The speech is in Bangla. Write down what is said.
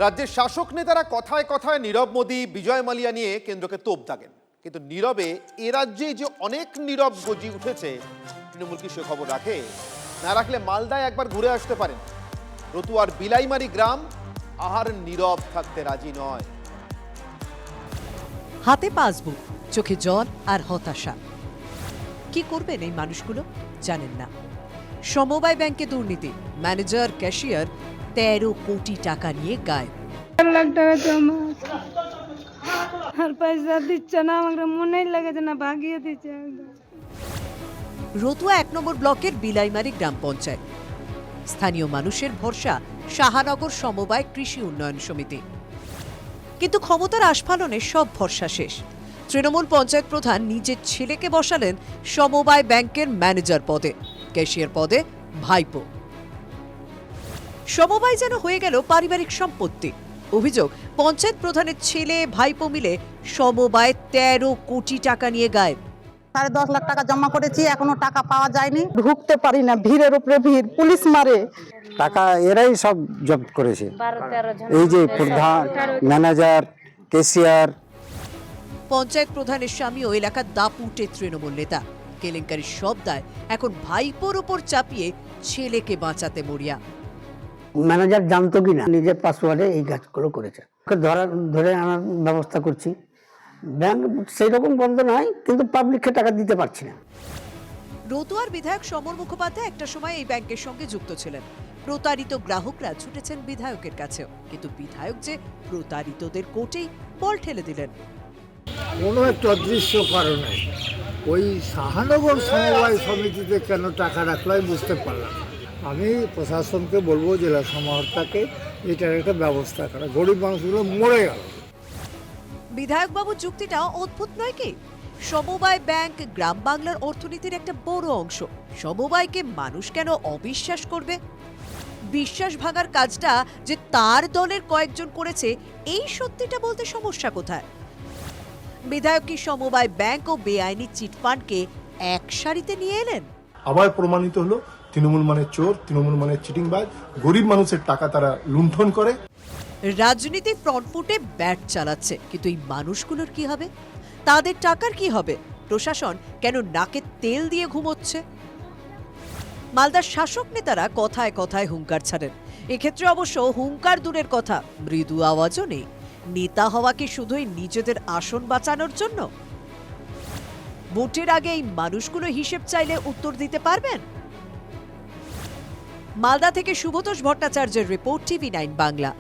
রাজ্যের শাসক নেতারা কথায় কথায় নীরব মোদী, বিজয় মালিয়া নিয়ে কেন্দ্রকে তোপ দাগেন, কিন্তু নীরবে এ রাজ্যে যে অনেক নীরব গজি উঠেছে, তৃণমূল কি সে খবর রাখে? না রাখলে মালদায় একবার ঘুরে আসতে পারেন। রতুয়ার বিলাইমারি গ্রাম আর নীরব থাকতে রাজি নয়। হাতে পাসবুক, চোখে জল আর হতাশা। কি করবেন এই মানুষগুলো জানেন না। সমবায় ব্যাংকে দুর্নীতি, ম্যানেজার ক্যাশিয়ার 13 কোটি টাকা নিয়ে গায়েব। 4 লাখ টাকা জমা আর পয়সা দিচ্ছে না, আমাকে মনেই লাগেছে না, ভাগিয়ে দিচ্ছে একদম। রতুয়া 1 নম্বর ব্লকের বিলাইমারি গ্রাম পঞ্চায়েত। স্থানীয় মানুষের ভরসা শাহানগর সমবায় কৃষি উন্নয়ন সমিতি, কিন্তু ক্ষমতার আস্ফালনে সব ভরসা শেষ। তৃণমূল পঞ্চায়েত প্রধান নিজের ছেলেকে বসালেন সমবায় ব্যাংকের ম্যানেজার পদে, ক্যাশিয়ার পদে ভাইপো। সমবায় যেন হয়ে গেল পারিবারিক সম্পত্তি। অভিযোগ, পঞ্চায়েত প্রধানের ছেলে ভাইপো মিলে সমবায় 13 কোটি টাকা নিয়ে গায়েব। 10.5 লাখ টাকা জমা করেছি, এখনো টাকা পাওয়া যায়নি। ঢুকতে পারি না, ভিড়ের উপরে ভিড়, পুলিশ মারে। টাকা এরাই সব জব্দ করেছে। এই যে প্রধান, ম্যানেজার, ক্যাশিয়ার। পঞ্চায়েত প্রধানের স্বামীও এলাকার দাপুটে তৃণমূল নেতা। কেলেঙ্কারির সব দায় এখন ভাইপোর উপর চাপিয়ে ছেলেকে বাঁচাতে মরিয়া। ম্যানেজার জানতো কিনা নিজের পাসওয়ার্ডে এই কাজগুলো করেছে। ওকে ধরে আনার ব্যবস্থা করছি। ব্যাংক সেই রকম বন্ধ নয়, কিন্তু পাবলিককে টাকা দিতে পারছি না। রতুয়ার বিধায়ক সমর মুখোপাধ্যায় একটা সময় এই ব্যাংকের সঙ্গে যুক্ত ছিলেন। প্রতারিত গ্রাহকরা ছুটেছেন বিধায়কের কাছেও, কিন্তু বিধায়ক যে প্রতারিতদের কোর্টেই বল ঠেলে দিলেন। কোনো একটা অদৃশ্য কারণে ওই শাহানগর সমবায় সমিতিতে কেন টাকা রাখলো আমি বুঝতে পারলাম। আমি প্রশাসনকে বলবো, জেলা সমাহর্তাকে, এটার একটা ব্যবস্থা করা। গরিব মানুষগুলো মরে গেল। বিধায়কবাবুর যুক্তিটা অদ্ভুত নয় কি? সমবায় ব্যাংক গ্রাম বাংলার অর্থনীতির একটা বড় অংশ। সমবায়কে মানুষ কেন অবিশ্বাস করবে? বিশ্বাস ভাঙার কাজটা যে তার দলের কয়েকজন করেছে, এই সত্যিটা বলতে সমস্যা কোথায়? বিধায়ক কি সমবায় ব্যাংক ও বেআইনি চিটফান্ডকে এক সারিতে নিয়ে এলেন? আবার প্রমাণিত হলো তৃণমূল মানে চোর, তৃণমূল মানে চিটিংবাজ। গরিব মানুষের টাকা তারা লুণ্ঠন করে। রাজনীতি ফ্রন্টফুটে ব্যাট চালাচ্ছে, কিন্তু এই মানুষগুলোর কি হবে? তাদের টাকার কি হবে? প্রশাসন কেন নাকে তেল দিয়ে ঘুমোচ্ছে? মালদার শাসক নেতারা কথায় কথায় হুঙ্কার ছাড়েন। এক্ষেত্রে অবশ্য হুঙ্কার দূরের কথা, মৃদু আওয়াজও নেই। নেতা হওয়া কি শুধুই নিজেদের আসন বাঁচানোর জন্য? ভোটের আগে এই মানুষগুলো হিসেব চাইলে উত্তর দিতে পারবেন? মালদা থেকে শুভতোষ ভট্টাচার্যের রিপোর্ট, TV9 বাংলা।